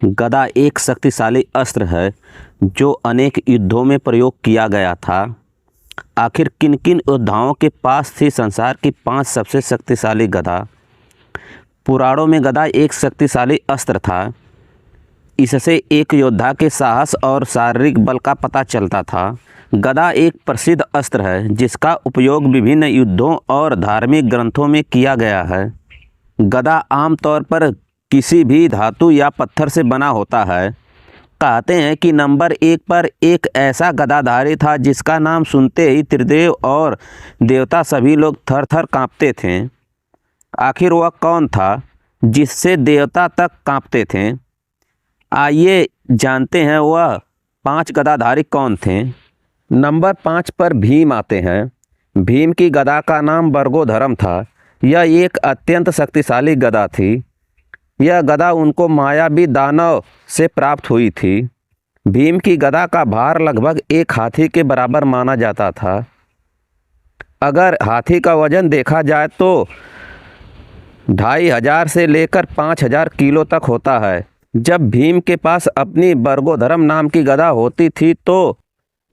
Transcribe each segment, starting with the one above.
गदा एक शक्तिशाली अस्त्र है जो अनेक युद्धों में प्रयोग किया गया था। आखिर किन किन योद्धाओं के पास थी संसार की 5 सबसे शक्तिशाली गदा? पुराणों में गदा एक शक्तिशाली अस्त्र था। इससे एक योद्धा के साहस और शारीरिक बल का पता चलता था। गदा एक प्रसिद्ध अस्त्र है जिसका उपयोग विभिन्न युद्धों और धार्मिक ग्रंथों में किया गया है। गदा आमतौर पर किसी भी धातु या पत्थर से बना होता है। कहते हैं कि नंबर 1 पर एक ऐसा गदाधारी था जिसका नाम सुनते ही त्रिदेव और देवता सभी लोग थर थर काँपते थे। आखिर वह कौन था जिससे देवता तक काँपते थे? आइए जानते हैं वह 5 गदाधारी कौन थे। नंबर 5 पर भीम आते हैं। भीम की गदा का नाम बर्गोधरम था। यह एक अत्यंत शक्तिशाली गदा थी। यह गदा उनको मायावी दानव से प्राप्त हुई थी। भीम की गदा का भार लगभग एक हाथी के बराबर माना जाता था। अगर हाथी का वजन देखा जाए तो 2500 से लेकर 5000 किलो तक होता है। जब भीम के पास अपनी बर्गोधरम नाम की गदा होती थी तो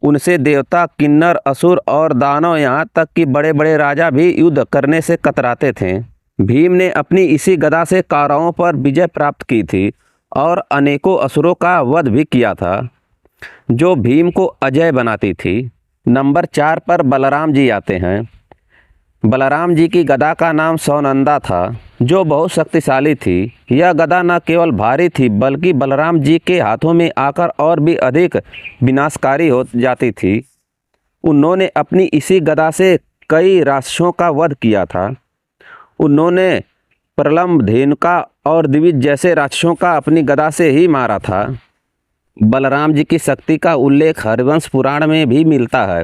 उनसे देवता, किन्नर, असुर और दानव यहाँ तक कि बड़े बड़े राजा भी युद्ध करने से कतराते थे। भीम ने अपनी इसी गदा से कौरवों पर विजय प्राप्त की थी और अनेकों असुरों का वध भी किया था, जो भीम को अजय बनाती थी। नंबर 4 पर बलराम जी आते हैं। बलराम जी की गदा का नाम सौनंदा था, जो बहुत शक्तिशाली थी। यह गदा न केवल भारी थी बल्कि बलराम जी के हाथों में आकर और भी अधिक विनाशकारी हो जाती थी। उन्होंने अपनी इसी गदा से कई राक्षसों का वध किया था। उन्होंने प्रलंब, धेनुका और द्विज जैसे राक्षसों का अपनी गदा से ही मारा था। बलराम जी की शक्ति का उल्लेख हरिवंश पुराण में भी मिलता है।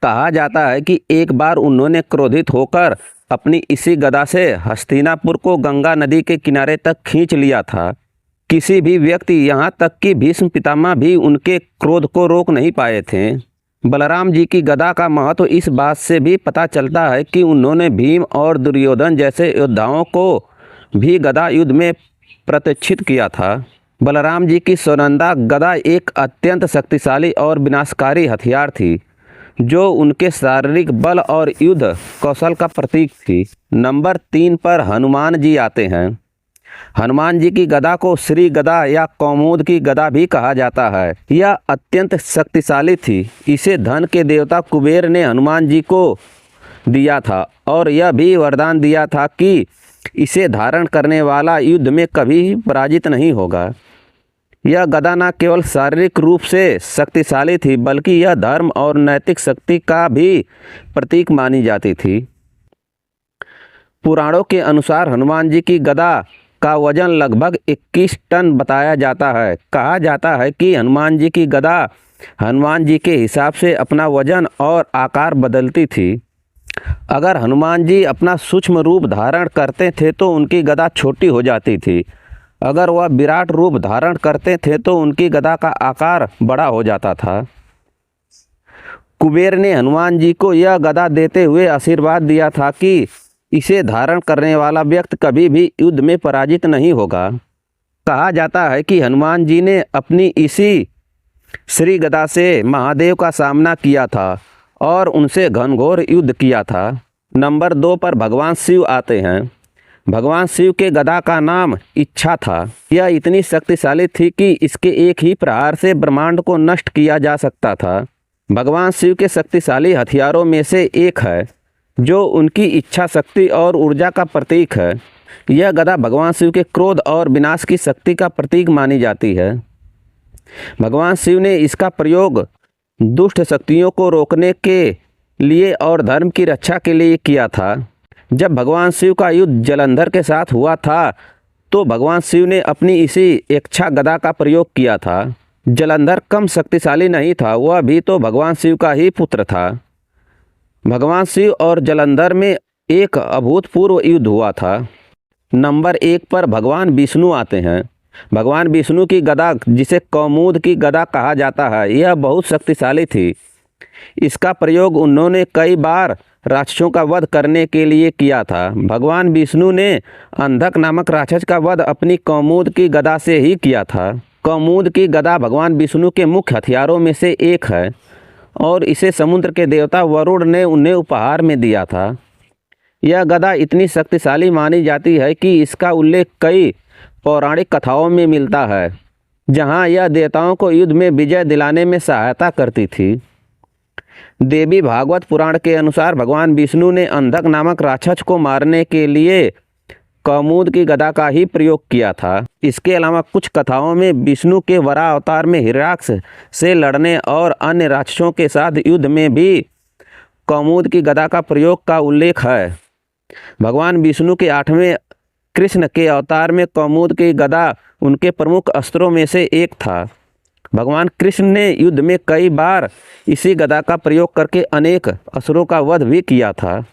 कहा जाता है कि एक बार उन्होंने क्रोधित होकर अपनी इसी गदा से हस्तिनापुर को गंगा नदी के किनारे तक खींच लिया था। किसी भी व्यक्ति, यहाँ तक कि भीष्म पितामह भी उनके क्रोध को रोक नहीं पाए थे। बलराम जी की गदा का महत्व इस बात से भी पता चलता है कि उन्होंने भीम और दुर्योधन जैसे योद्धाओं को भी गदा युद्ध में प्रतिष्ठित किया था। बलराम जी की सौनंदा गदा एक अत्यंत शक्तिशाली और विनाशकारी हथियार थी, जो उनके शारीरिक बल और युद्ध कौशल का प्रतीक थी। नंबर 3 पर हनुमान जी आते हैं। हनुमान जी की गदा को श्री गदा या कौमुद की गदा भी कहा जाता है। यह अत्यंत शक्तिशाली थी। इसे धन के देवता कुबेर ने हनुमान जी को दिया था और यह भी वरदान दिया था कि इसे धारण करने वाला युद्ध में कभी पराजित नहीं होगा। यह गदा न केवल शारीरिक रूप से शक्तिशाली थी बल्कि यह धर्म और नैतिक शक्ति का भी प्रतीक मानी जाती थी। पुराणों के अनुसार हनुमान जी की गदा का वजन लगभग 21 टन बताया जाता है। कहा जाता है कि हनुमान जी की गदा हनुमान जी के हिसाब से अपना वजन और आकार बदलती थी। अगर हनुमान जी अपना सूक्ष्म रूप धारण करते थे तो उनकी गदा छोटी हो जाती थी। अगर वह विराट रूप धारण करते थे तो उनकी गदा का आकार बड़ा हो जाता था। कुबेर ने हनुमान जी को यह गदा देते हुए आशीर्वाद दिया था कि इसे धारण करने वाला व्यक्ति कभी भी युद्ध में पराजित नहीं होगा। कहा जाता है कि हनुमान जी ने अपनी इसी श्री गदा से महादेव का सामना किया था और उनसे घनघोर युद्ध किया था। नंबर 2 पर भगवान शिव आते हैं। भगवान शिव के गदा का नाम इच्छा था। यह इतनी शक्तिशाली थी कि इसके एक ही प्रहार से ब्रह्मांड को नष्ट किया जा सकता था। भगवान शिव के शक्तिशाली हथियारों में से एक है, जो उनकी इच्छा शक्ति और ऊर्जा का प्रतीक है। यह गदा भगवान शिव के क्रोध और विनाश की शक्ति का प्रतीक मानी जाती है। भगवान शिव ने इसका प्रयोग दुष्ट शक्तियों को रोकने के लिए और धर्म की रक्षा के लिए किया था। जब भगवान शिव का युद्ध जलंधर के साथ हुआ था तो भगवान शिव ने अपनी इसी इच्छा गदा का प्रयोग किया था। जलंधर कम शक्तिशाली नहीं था, वह भी तो भगवान शिव का ही पुत्र था। भगवान शिव और जलंधर में एक अभूतपूर्व युद्ध हुआ था। नंबर 1 पर भगवान विष्णु आते हैं। भगवान विष्णु की गदा, जिसे कौमुद की गदा कहा जाता है, यह बहुत शक्तिशाली थी। इसका प्रयोग उन्होंने कई बार राक्षसों का वध करने के लिए किया था। भगवान विष्णु ने अंधक नामक राक्षस का वध अपनी कौमुद की गदा से ही किया था। कौमुद की गदा भगवान विष्णु के मुख्य हथियारों में से एक है और इसे समुद्र के देवता वरुण ने उन्हें उपहार में दिया था। यह गदा इतनी शक्तिशाली मानी जाती है कि इसका उल्लेख कई पौराणिक कथाओं में मिलता है, जहां यह देवताओं को युद्ध में विजय दिलाने में सहायता करती थी। देवी भागवत पुराण के अनुसार भगवान विष्णु ने अंधक नामक राक्षस को मारने के लिए कौमुद की गदा का ही प्रयोग किया था। इसके अलावा कुछ कथाओं में विष्णु के वराह अवतार में हिरण्याक्ष से लड़ने और अन्य राक्षसों के साथ युद्ध में भी कौमुद की गदा का प्रयोग का उल्लेख है। भगवान विष्णु के 8वें कृष्ण के अवतार में कौमुद की गदा उनके प्रमुख अस्त्रों में से एक था। भगवान कृष्ण ने युद्ध में कई बार इसी गदा का प्रयोग करके अनेक असुरों का वध भी किया था।